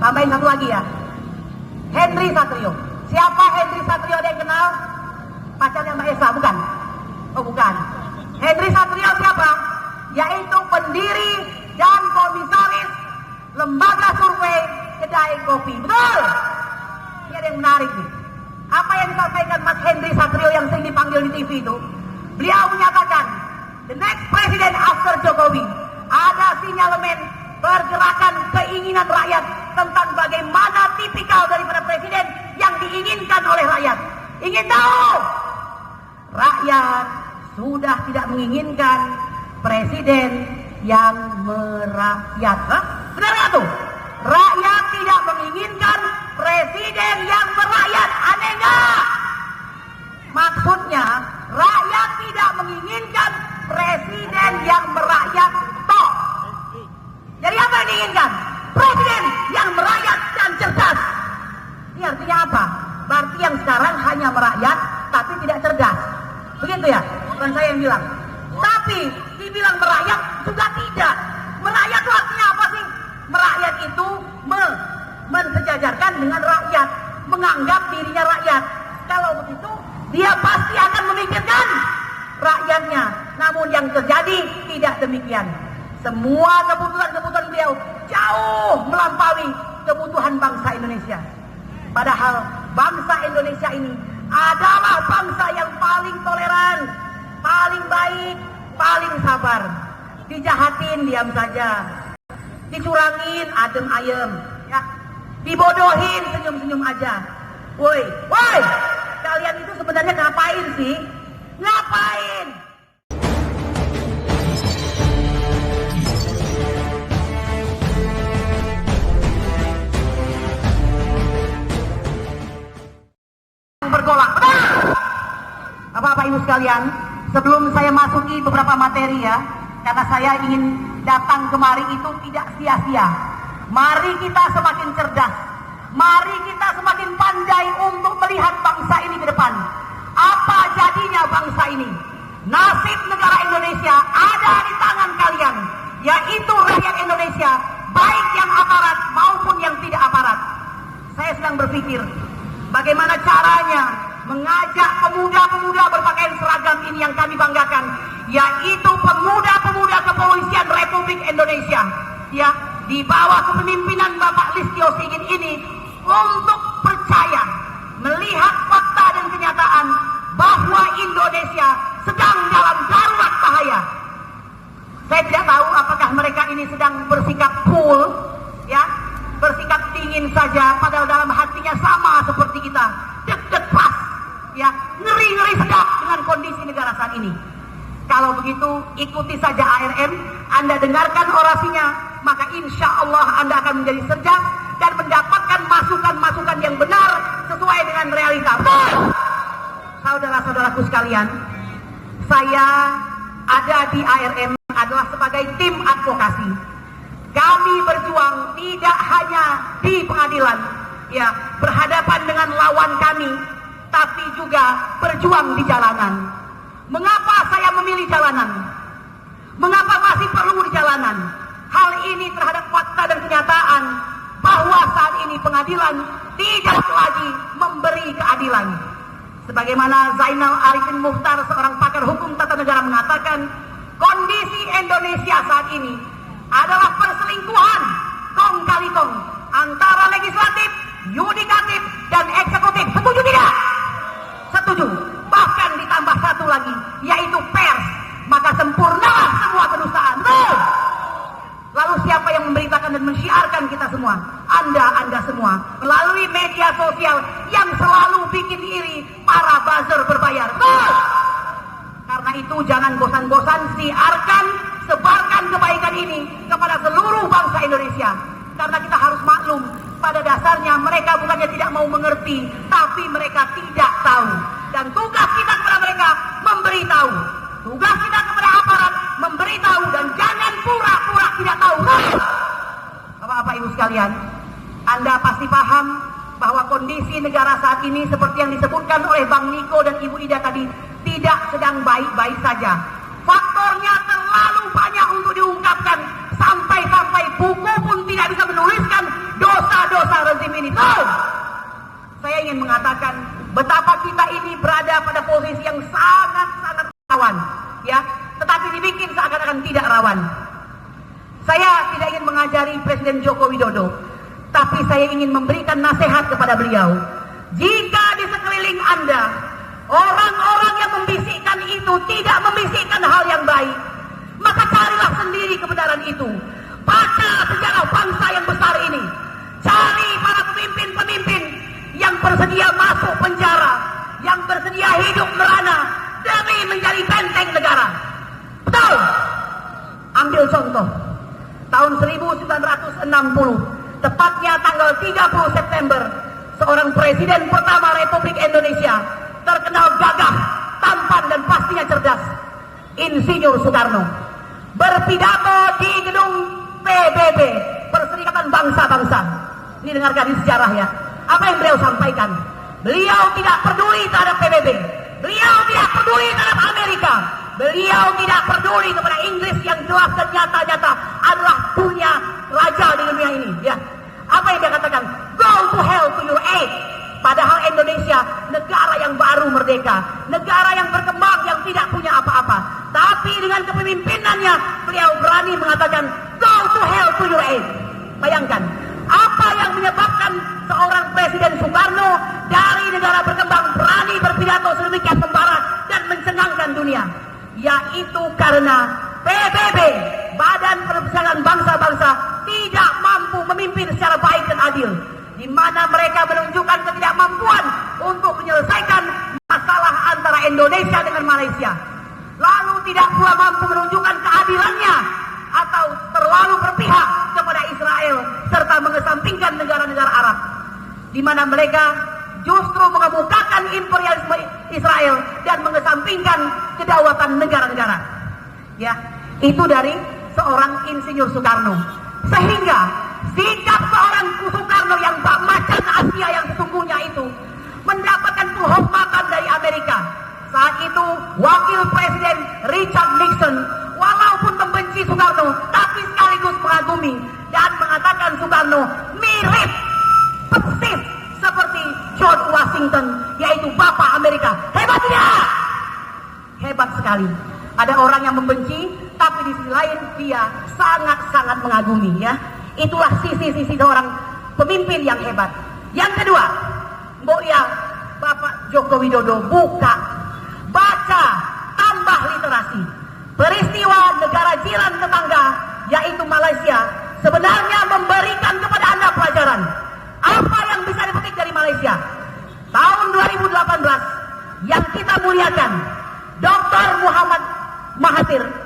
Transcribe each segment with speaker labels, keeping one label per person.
Speaker 1: Tambahin satu lagi ya. Henry Satrio. Siapa Henry Satrio, ada yang kenal? Pacarnya Mbak Esa, bukan? Oh bukan. Henry Satrio siapa? Yaitu pendiri dan komisaris lembaga survei Kedai Kopi. Betul? Ini ada yang menarik nih. Apa yang disampaikan Mas Henry Satrio yang sering dipanggil di TV itu? Beliau menyatakan, the next president after Jokowi. Ada sinyalemen pergerakan keinginan rakyat tentang bagaimana tipikal daripada presiden yang diinginkan oleh rakyat. Ingin tahu? Rakyat sudah tidak menginginkan presiden yang merakyat. Hah? Benar nggak tuh? Rakyat tidak menginginkan presiden yang merakyat. Aneh nggak? Maksudnya rakyat tidak menginginkan presiden yang merakyat toh. Jadi apa yang diinginkan? Presiden yang merakyat dan cerdas. Ini artinya apa? Berarti yang sekarang hanya merakyat tapi tidak cerdas. Begitu ya? Bukan saya yang bilang. Tapi dibilang merakyat juga tidak. Merakyat itu artinya apa sih? Merakyat itu mensejajarkan dengan rakyat, menganggap dirinya rakyat. Kalau begitu, dia pasti akan memikirkan rakyatnya. Namun yang terjadi tidak demikian. Semua kebutuhan-kebutuhan beliau jauh melampaui kebutuhan bangsa Indonesia. Padahal bangsa Indonesia ini adalah bangsa yang paling toleran, paling baik, paling sabar. Dijahatin diam saja, dicurangin adem ayem, ya. Dibodohin senyum-senyum aja. Woi, kalian itu sebenarnya ngapain sih? Ngapain? Bergolak. Bapak Ibu sekalian, sebelum saya masuki beberapa materi ya, karena saya ingin datang kemari itu tidak sia-sia. Mari kita semakin cerdas. Mari kita semakin pandai untuk melihat bangsa ini ke depan. Apa jadinya bangsa ini? Nasib negara Indonesia ada di tangan kalian, yaitu rakyat Indonesia, baik yang aparat maupun yang tidak aparat. Saya sedang berpikir, bagaimana caranya mengajak pemuda-pemuda berpakaian seragam ini yang kami banggakan, yaitu pemuda-pemuda kepolisian Republik Indonesia, ya, di bawah kepemimpinan Bapak Listio Sigit ini, untuk percaya melihat fakta dan kenyataan bahwa Indonesia sedang dalam darurat bahaya. Saya tidak tahu apakah mereka ini sedang bersikap cool, ya, bersikap dingin saja, padahal dalam hatinya sama seperti kita, deg-deg pas, ya, ngeri-ngeri sedap dengan kondisi negara saat ini. Kalau begitu, ikuti saja ARM, Anda dengarkan orasinya, maka insya Allah Anda akan menjadi cerdas dan mendapatkan masukan-masukan yang benar sesuai dengan realita. Saudara-saudaraku sekalian, saya ada di ARM adalah sebagai tim advokasi. Kami berjuang tidak hanya di pengadilan, ya, berhadapan dengan lawan kami, tapi juga berjuang di jalanan. Mengapa saya memilih jalanan? Mengapa masih perlu di jalanan? Hal ini terhadap fakta dan kenyataan bahwa saat ini pengadilan tidak lagi memberi keadilan. Sebagaimana Zainal Arifin Mukhtar, seorang pakar hukum tata negara, mengatakan, kondisi Indonesia saat ini adalah perselingkuhan kong kali kong antara legislatif, yudikatif, dan eksekutif. Setuju tidak? Setuju. Bahkan ditambah satu lagi, yaitu pers. Maka sempurnalah semua kedustaan. Lalu siapa yang memberitakan dan mensiarkan kita semua? Anda semua, melalui media sosial yang selalu bikin iri para buzzer berbayar. Karena itu jangan bosan-bosan siarkan, sebarkan kebaikan ini kepada seluruh bangsa Indonesia. Karena kita harus maklum, pada dasarnya mereka bukannya tidak mau mengerti, tapi mereka tidak tahu. Dan tugas kita kepada mereka memberitahu. Tugas kita kepada aparat memberitahu, dan jangan pura-pura tidak tahu. Bapak-bapak Ibu sekalian, Anda pasti paham bahwa kondisi negara saat ini seperti yang disebutkan oleh Bang Niko dan Ibu Ida tadi, tidak sedang baik-baik saja. Faktornya terlalu banyak untuk diungkapkan, sampai-sampai buku pun tidak bisa menuliskan dosa-dosa rezim ini. Betul. Saya ingin mengatakan betapa kita ini berada pada posisi yang sangat-sangat rawan, ya, tetapi dibikin seakan-akan tidak rawan. Saya tidak ingin mengajari Presiden Joko Widodo, tapi saya ingin memberikan nasihat kepada beliau. Jika di sekeliling Anda orang-orang yang membisikkan itu tidak membisikkan hal yang baik, maka carilah sendiri kebenaran itu. Baca sejarah bangsa yang besar ini. Cari para pemimpin-pemimpin yang bersedia masuk penjara, yang bersedia hidup merana demi menjadi benteng negara. Betul. Ambil contoh. Tahun 1960, tepatnya tanggal 30 September, seorang presiden pertama Republik Indonesia terkenal gagah, tampan dan pastinya cerdas, Insinyur Soekarno, berpidato di gedung PBB, Perserikatan Bangsa-Bangsa. Ini dengarkan di sejarah ya. Apa yang beliau sampaikan? Beliau tidak peduli terhadap PBB. Beliau tidak peduli terhadap Amerika. Beliau tidak peduli kepada Inggris yang jelas dan nyata-nyata adalah punya raja di dunia ini. Ya. Apa yang dia katakan? Go to hell to your aid. Padahal Indonesia negara yang baru merdeka, negara yang berkembang yang tidak punya apa-apa. Tapi dengan kepemimpinannya beliau berani mengatakan go to hell to your aid. Bayangkan apa yang menyebabkan seorang Presiden Soekarno dari negara berkembang berani berpidato sedemikian membara dan mencengangkan dunia, yaitu karena PBB, Badan Perserikatan Bangsa-Bangsa, tidak mampu memimpin secara baik dan adil, di mana mereka menunjukkan ketidakmampuan untuk menyelesaikan masalah antara Indonesia dengan Malaysia, lalu tidak pula mampu menunjukkan keadilannya atau terlalu berpihak kepada Israel serta mengesampingkan negara-negara Arab, di mana mereka justru mengemukakan imperialisme Israel dan mengesampingkan kedaulatan negara-negara. Ya, itu dari seorang Insinyur Soekarno. Sehingga sikap seorang Soekarno yang bak macan Asia yang sesungguhnya itu mendapatkan penghormatan dari Amerika. Saat itu Wakil Presiden Richard Nixon walaupun membenci Soekarno tapi sekaligus mengagumi dan mengatakan Soekarno mirip persis seperti George Washington, yaitu Bapak Amerika. Hebat tidak? Hebat sekali. Ada orang yang membenci tapi di sisi lain dia sangat-sangat mengagumi, ya. Itulah sisi-sisi seorang pemimpin yang hebat. Yang kedua, Mbok ya, Bapak Joko Widodo buka, baca, tambah literasi. Peristiwa negara jiran tetangga, yaitu Malaysia, sebenarnya memberikan kepada Anda pelajaran. Apa yang bisa dipetik dari Malaysia? Tahun 2018 yang kita muliakan, Dr.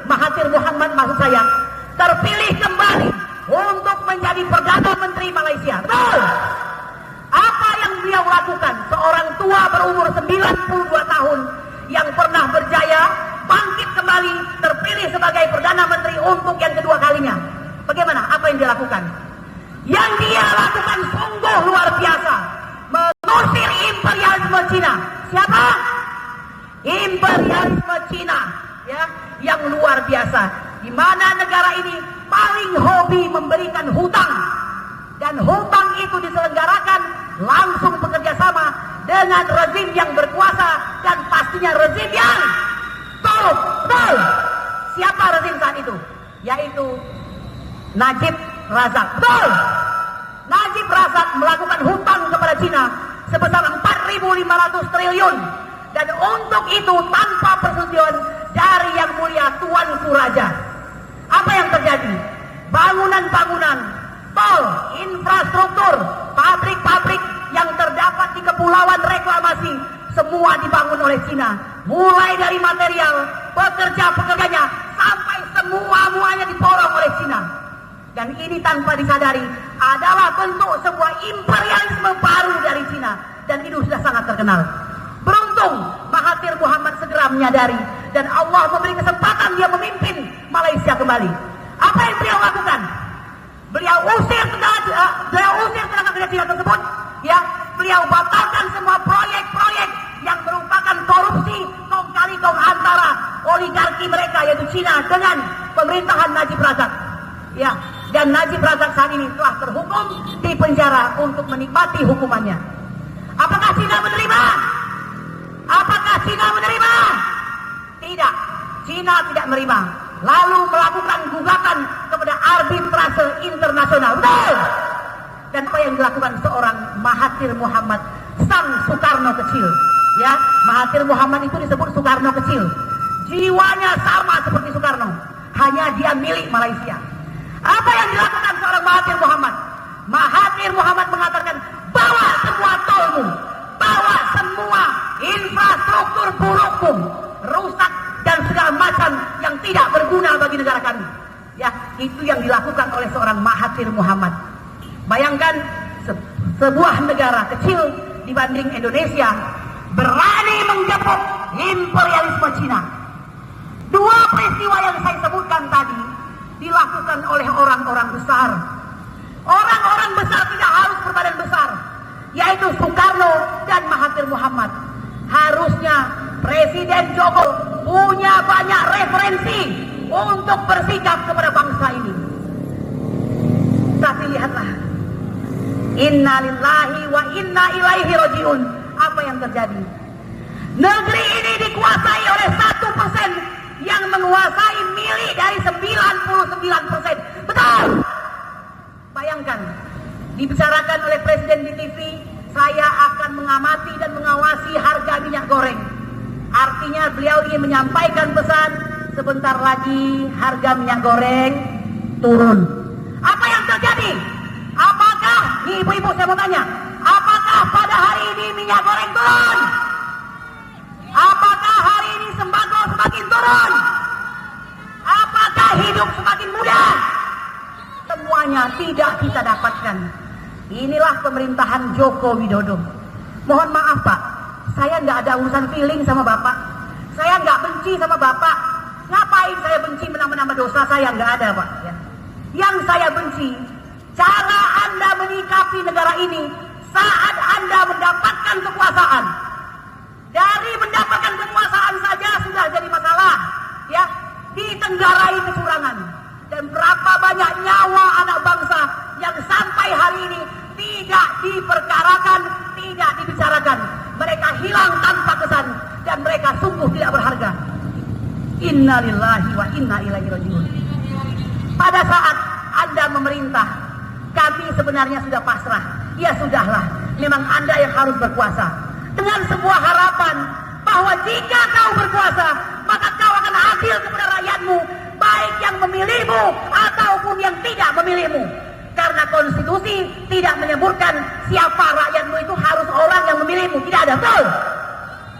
Speaker 1: Mahathir Muhammad maksud saya, terpilih kembali untuk menjadi Perdana Menteri Malaysia. Betul. Apa yang beliau lakukan? Seorang tua berumur 92 tahun yang pernah berjaya bangkit kembali, terpilih sebagai Perdana Menteri untuk yang kedua kalinya. Bagaimana? Apa yang dia lakukan? Yang dia lakukan sungguh luar biasa. Mengusir imperialisme Cina. Siapa? Imperialisme Cina, ya, yang luar biasa. Di mana negara ini paling hobi memberikan hutang, dan hutang itu diselenggarakan langsung bekerja sama dengan rezim yang berkuasa dan pastinya rezim yang korup. Betul. Siapa rezim saat itu? Yaitu Najib Razak. Betul. Najib Razak melakukan hutang kepada Cina sebesar 4.500 triliun, dan untuk itu tanpa persetujuan dari yang mulia Tuan Suraja. Apa yang terjadi? Bangunan-bangunan, tol, infrastruktur, pabrik-pabrik yang terdapat di kepulauan reklamasi semua dibangun oleh Cina. Mulai dari material, pekerja-pekerjanya, sampai semua-muanya diborong oleh Cina. Dan ini tanpa disadari adalah bentuk sebuah imperialisme baru dari Cina, dan itu sudah sangat terkenal. Beruntung Mahathir Muhammad segera menyadari, dan Allah memberi kesempatan dia memimpin Malaysia kembali. Apa yang beliau lakukan? Beliau usir tenaga kerja Cina tersebut, ya. Beliau batalkan semua proyek-proyek yang merupakan korupsi kong kali kong antara oligarki mereka, yaitu Cina dengan pemerintahan Najib Razak. Ya, dan Najib Razak saat ini telah terhukum di penjara untuk menikmati hukumannya. Apakah Cina menerima? Apakah Cina menerima? Tidak, Cina tidak menerima. Lalu melakukan gugatan kepada arbitrase internasional. Betul. Dan apa yang dilakukan seorang Mahathir Muhammad, sang Soekarno kecil, ya, Mahathir Muhammad itu disebut Soekarno kecil. Jiwanya sama seperti Soekarno, hanya dia milik Malaysia. Apa yang dilakukan seorang Mahathir Muhammad? Mahathir Muhammad mengatakan, bawa semua tolmu, bawa semua infrastruktur burukmu, rusak dan segala macam yang tidak berguna bagi negara kami. Ya, itu yang dilakukan oleh seorang Mahathir Muhammad. Bayangkan sebuah negara kecil dibanding Indonesia berani menjemput imperialisme Cina. Dua peristiwa yang saya sebutkan tadi dilakukan oleh orang-orang besar. Orang-orang besar tidak harus berbadan besar, yaitu Soekarno dan Mahathir Muhammad. Harusnya Presiden Joko punya banyak referensi untuk bersikap kepada bangsa ini. Tapi lihatlah, inna lillahi wa inna ilaihi rajiun. Apa yang terjadi? Negeri ini dikuasai oleh 1% yang menguasai milik dari 99%. Betul. Bayangkan, dibicarakan oleh Presiden di TV, saya akan mengamati dan mengawasi harga minyak goreng. Artinya beliau ingin menyampaikan pesan, sebentar lagi harga minyak goreng turun. Apa yang terjadi? Apakah, nih ibu-ibu saya mau tanya, apakah pada hari ini minyak goreng turun? Apakah hari ini sembako semakin turun? Apakah hidup semakin mudah? Semuanya tidak kita dapatkan. Inilah pemerintahan Joko Widodo. Mohon maaf Pak, saya nggak ada urusan feeling sama Bapak. Saya nggak benci sama Bapak. Ngapain saya benci menambah-nambah dosa saya? Nggak ada Pak. Ya. Yang saya benci, cara Anda menyikapi negara ini saat Anda mendapatkan kekuasaan. Dari mendapatkan kekuasaan saja sudah jadi masalah. Ya, ditenggarai kecurangan. Dan berapa banyak nyawa anak bangsa yang sampai hari ini tidak diperkarakan, tidak dibicarakan. Mereka hilang tanpa kesan dan mereka sungguh tidak berharga. Inna lillahi wa inna ilaihi rajiun. Pada saat Anda memerintah, kami sebenarnya sudah pasrah. Ya sudahlah, memang Anda yang harus berkuasa. Dengan sebuah harapan bahwa jika kau berkuasa, maka kau akan adil kepada rakyatmu, baik yang memilihmu ataupun yang tidak memilihmu. Karena konstitusi tidak menyebutkan siapa rakyatmu itu harus orang yang memilihmu. Tidak ada, betul.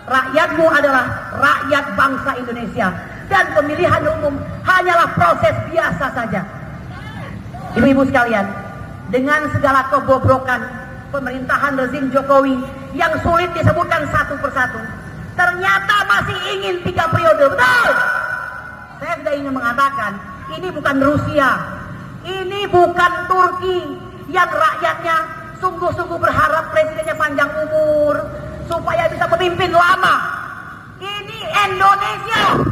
Speaker 1: Rakyatmu adalah rakyat bangsa Indonesia. Dan pemilihan umum hanyalah proses biasa saja. Ibu-ibu sekalian, dengan segala kebobrokan pemerintahan rezim Jokowi yang sulit disebutkan satu persatu, ternyata masih ingin 3 periode. Betul. Saya sudah ingin mengatakan, ini bukan Rusia, ini bukan Turki yang rakyatnya sungguh-sungguh berharap presidennya panjang umur supaya bisa memimpin lama. Ini Indonesia.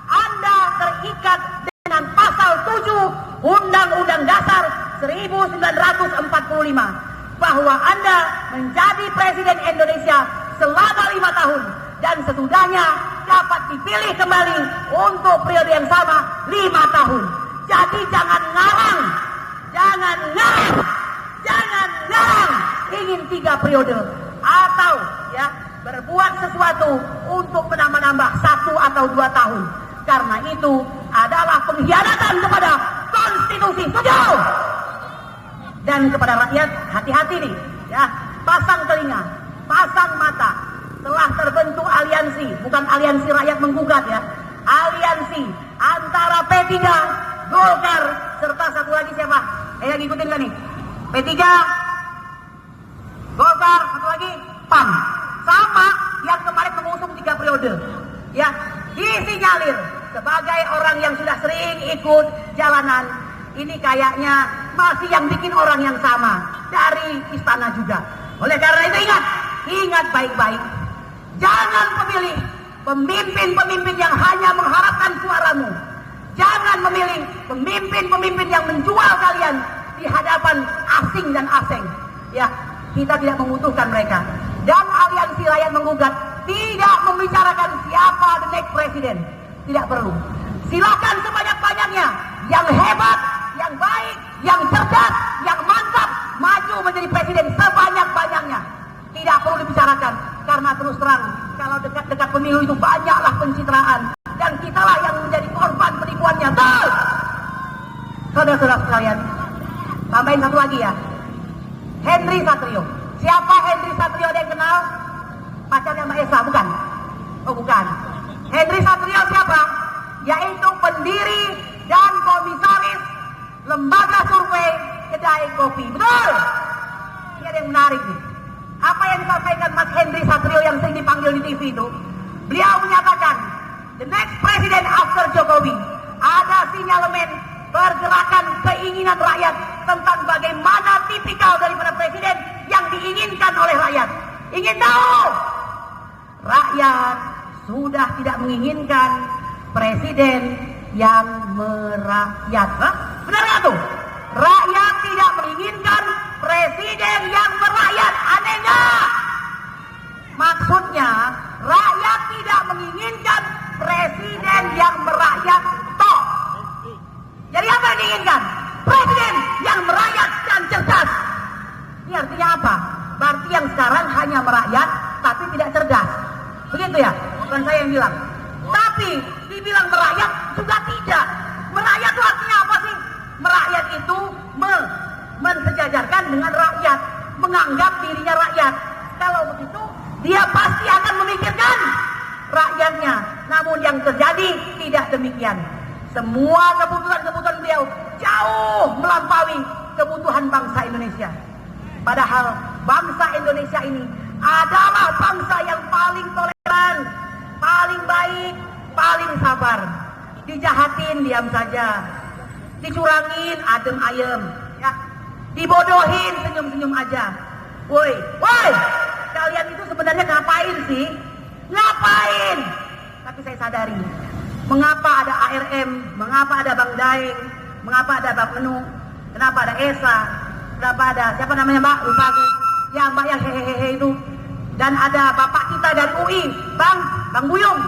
Speaker 1: Anda terikat dengan pasal 7 Undang-Undang Dasar 1945 bahwa Anda menjadi presiden Indonesia selama 5 tahun dan sesudahnya dapat dipilih kembali untuk periode yang sama 5 tahun. Jadi jangan ngarang, jangan ngarang ingin 3 periode atau ya berbuat sesuatu untuk menambah-nambah 1 atau 2 tahun. Karena itu adalah pengkhianatan kepada konstitusi. Setuju? Dan kepada rakyat, hati-hati nih, ya, pasang telinga, pasang mata. Telah terbentuk aliansi, bukan aliansi rakyat menggugat ya, aliansi antara P3, Golkar, serta satu lagi siapa? Yang ngikutin kan nih? P3, Golkar, satu lagi PAN. Sama yang kemarin mengusung 3 periode. Ya, disinyalir sebagai orang yang sudah sering ikut jalanan. Ini kayaknya masih yang bikin orang yang sama dari istana juga. Oleh karena itu ingat baik-baik. Jangan memilih pemimpin-pemimpin yang hanya mengharapkan suaramu. Jangan memilih pemimpin-pemimpin yang menjual kalian di hadapan asing dan asing. Ya, kita tidak membutuhkan mereka. Dan aliansi rakyat menggugat tidak membicarakan siapa the next presiden. Tidak perlu. Silakan sebanyak-banyaknya yang hebat, yang baik, yang cerdas, yang mantap maju menjadi presiden sebanyak-banyaknya. Tidak perlu dibicarakan karena terus terang kalau dekat-dekat pemilu itu banyaklah pencitraan dan kitalah yang menjadi korban penipuannya. Betul. Saudara-saudara sekalian, tambahin satu lagi ya. Henry Satrio. Siapa Henry Satrio, ada yang kenal? Pacarnya Mbak Esa, bukan? Oh bukan. Henry Satrio siapa? Yaitu pendiri dan komisaris lembaga survei Kedai Kopi. Betul? Ini ada yang menarik nih. Apa yang disampaikan Mas Henry Satrio yang sering dipanggil di TV itu? Beliau menyatakan, the next president after Jokowi, ada sinyalemen pergerakan keinginan rakyat tentang bagaimana tipikal daripada presiden yang diinginkan oleh rakyat. Ingin tahu? Rakyat sudah tidak menginginkan presiden yang merakyat. Hah? Benar nggak tuh? Rakyat tidak menginginkan presiden yang merakyat. Aneh nggak? Maksudnya rakyat tidak menginginkan presiden yang merakyat toh. Jadi apa yang diinginkan? Presiden yang merakyat dan cerdas. Ini artinya apa? Berarti yang sekarang hanya merakyat tapi tidak cerdas. Begitu ya? Bukan saya yang bilang. Tapi dibilang merakyat juga tidak. Merakyat itu artinya apa sih? Merakyat itu mensejajarkan dengan rakyat, menganggap dirinya rakyat. Kalau begitu, dia pasti akan memikirkan rakyatnya. Namun yang terjadi tidak demikian. Semua kebutuhan-kebutuhan beliau jauh melampaui kebutuhan bangsa Indonesia. Padahal bangsa Indonesia ini adalah bangsa yang paling toleran, paling baik, paling sabar. Dijahatin diam saja, dicurangin adem ayem, ya. Dibodohin senyum-senyum aja. Woi, kalian itu sebenarnya ngapain sih? Ngapain? Tapi saya sadari, mengapa ada ARM, mengapa ada Bang Daeng, mengapa ada Bang Menu, kenapa ada Esa, kenapa ada siapa namanya Mbak? Lupa aku. Ya Mbak yang hehehe itu. Dan ada Bapak kita dari UI, Bang Buyung,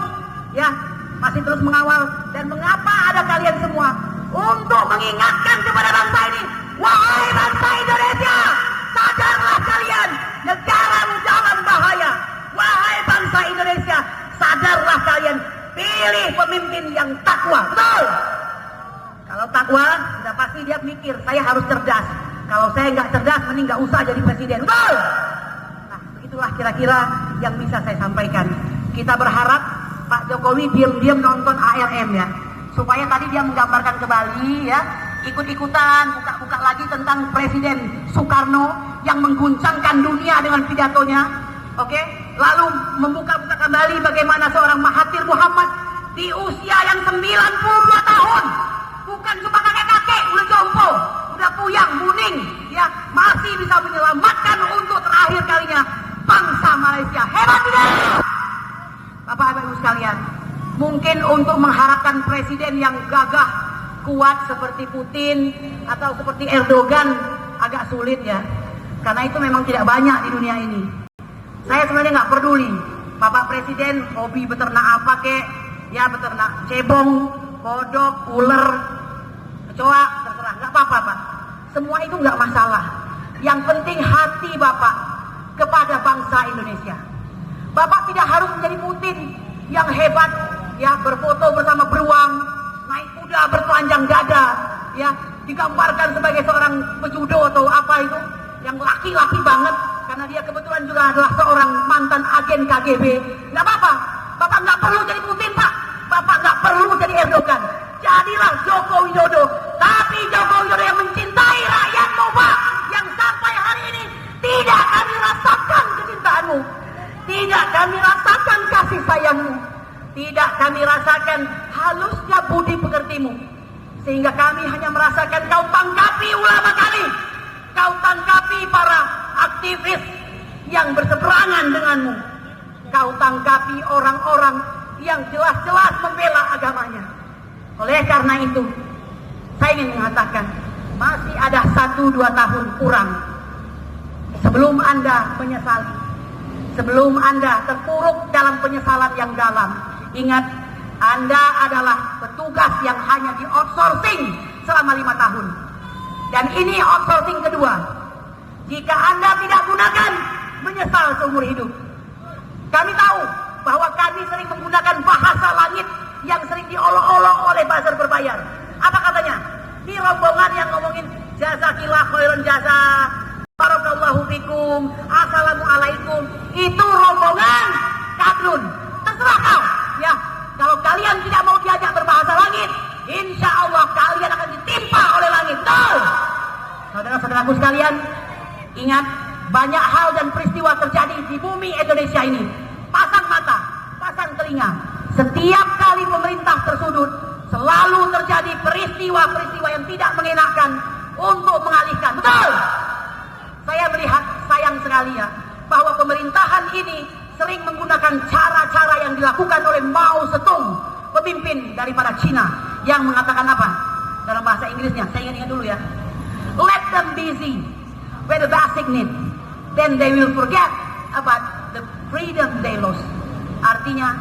Speaker 1: ya masih terus mengawal. Dan mengapa ada kalian semua untuk mengingatkan kepada bangsa ini, wahai bangsa Indonesia, sadarlah kalian, negara dalam bahaya. Wahai bangsa Indonesia, sadarlah kalian, pilih pemimpin yang takwa. Betul? Kalau takwa, sudah pasti dia mikir, saya harus cerdas. Kalau saya nggak cerdas, mending nggak usah jadi presiden. Betul? Nah, begitulah kira-kira yang bisa saya sampaikan. Kita berharap Pak Jokowi diam-diam nonton ARM ya, supaya tadi dia menggambarkan kembali ya, ikut-ikutan buka-buka lagi tentang Presiden Soekarno yang mengguncangkan dunia dengan pidatonya, oke? Lalu membuka-buka kembali bagaimana seorang Mahathir Muhammad di usia yang 92 tahun, bukan cuma kakek-kakek, udah jompo, udah puyang, muning, ya masih bisa menyelamatkan untuk terakhir kalinya bangsa Malaysia. Hebat tidak? Bapak Ibu sekalian, mungkin untuk mengharapkan presiden yang gagah, kuat seperti Putin atau seperti Erdogan agak sulit ya, karena itu memang tidak banyak di dunia ini. Saya sebenarnya nggak peduli Bapak Presiden hobi beternak apa kek, ya beternak cebong, kodok, ular, kecoa, terserah, nggak apa-apa Pak. Semua itu nggak masalah. Yang penting hati Bapak kepada bangsa Indonesia. Bapak tidak harus menjadi Putin yang hebat, ya berfoto bersama beruang, naik kuda bertelanjang dada, ya digambarkan sebagai seorang pejudo atau apa itu, yang laki-laki banget, karena dia kebetulan juga adalah seorang mantan agen KGB. Nggak apa-apa, Bapak nggak perlu jadi Putin Pak, Bapak nggak perlu jadi Erdogan, jadilah Joko Widodo, tapi Joko Widodo yang mencintai rakyatmu Pak, yang sampai hari ini tidak kami rasakan kecintaanmu, tidak kami rasakan kasih sayangmu, tidak kami rasakan halusnya budi pekertimu, sehingga kami hanya merasakan kau tangkapi ulama kami, kau tangkapi para aktivis yang berseberangan denganmu, kau tangkapi orang-orang yang jelas-jelas membela agamanya. Oleh karena itu, saya ingin mengatakan, masih ada 1-2 tahun kurang sebelum Anda menyesali, sebelum Anda terpuruk dalam penyesalan yang dalam. Ingat, Anda adalah petugas yang hanya di outsourcing selama 5 tahun. Dan ini outsourcing kedua. Jika Anda tidak gunakan, menyesal seumur hidup. Kami tahu bahwa kami sering menggunakan bahasa langit yang sering diolok-olok oleh buzzer berbayar. Apa katanya? Ini rombongan yang ngomongin jazakillah khairan jaza, barakallahu fikum, assalamualaikum. Itu rombongan kadrun. Terserah kau. Ya, kalau kalian tidak mau diajak berbahasa langit, insya Allah kalian akan ditimpa oleh langit. Tuh, saudara-saudaraku sekalian, ingat, banyak hal dan peristiwa terjadi di bumi Indonesia ini. Pasang mata, pasang telinga. Setiap kali pemerintah tersudut, selalu terjadi peristiwa-peristiwa yang tidak mengenakan untuk mengalihkan. Betul. Saya melihat, sayang sekali ya, bahwa pemerintahan ini sering menggunakan cara-cara yang dilakukan oleh Mao Zedong, pemimpin daripada Cina, yang mengatakan apa? Dalam bahasa Inggrisnya, saya ingat dulu ya. Let them busy with the basic need, then they will forget about the freedom they lost. Artinya,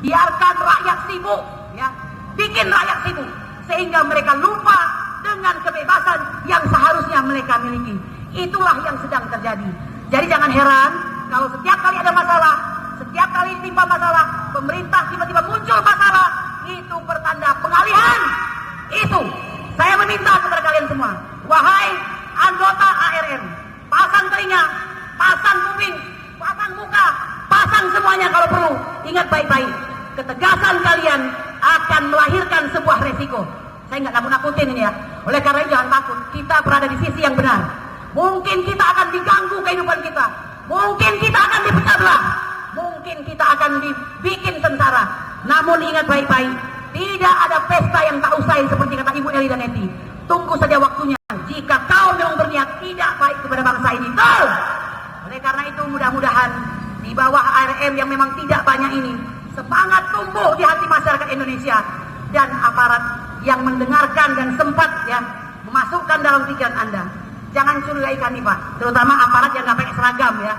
Speaker 1: biarkan rakyat sibuk, ya, bikin rakyat sibuk sehingga mereka lupa dengan kebebasan yang seharusnya mereka miliki. Itulah yang sedang terjadi. Jadi jangan heran kalau setiap kali ada masalah, setiap kali ditimpa masalah, pemerintah tiba-tiba muncul masalah, itu pertanda pengalihan. Itu saya meminta kepada kalian semua, wahai anggota ARM, pasang telinga, pasang kuping, pasang muka, pasang semuanya kalau perlu. Ingat baik-baik, ketegasan kalian akan melahirkan sebuah resiko. Saya nggak nakut-nakutin ini ya. Oleh karena itu jangan takut, kita berada di sisi yang benar. Mungkin kita akan diganggu kehidupan kita, mungkin kita akan dipecah belah, mungkin kita akan dibikin sengsara. Namun ingat baik-baik, tidak ada pesta yang tak usai seperti kata Ibu Eli dan Eti. Tunggu saja waktunya. Jika kau memang berniat tidak baik kepada bangsa ini, tuh. Oleh karena itu mudah-mudahan di bawah ARM yang memang tidak banyak ini, semangat tumbuh di hati masyarakat Indonesia dan aparat yang mendengarkan dan sempat ya memasukkan dalam pikiran Anda. Jangan curigai kami Pak, terutama aparat yang nggak pakai seragam ya.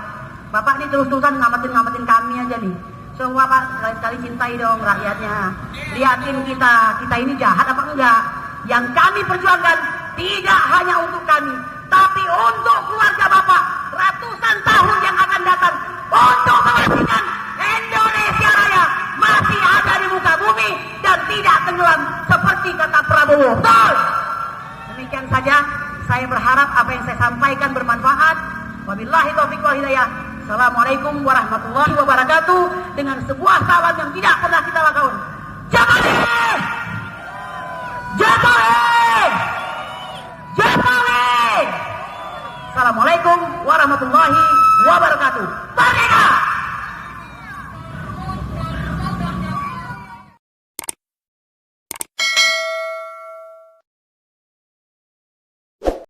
Speaker 1: Bapak ini terus-terusan ngamatin kami aja nih. Semua Pak, sekali-sekali cintai dong rakyatnya. Lihatin kita ini jahat apa enggak. Yang kami perjuangkan tidak hanya untuk kami, tapi untuk keluarga Bapak ratusan tahun yang akan datang, untuk memastikan Indonesia Raya masih ada di muka bumi dan tidak tenggelam seperti kata Prabowo. Betul. Demikian saja, saya berharap apa yang saya sampaikan bermanfaat. Wabillahi taufiq wal hidayah. Assalamualaikum warahmatullahi wabarakatuh. Dengan sebuah salam yang tidak pernah kita lakukan. Jokowi! Jokowi! Jokowi! Assalamualaikum warahmatullahi wabarakatuh. Merdeka!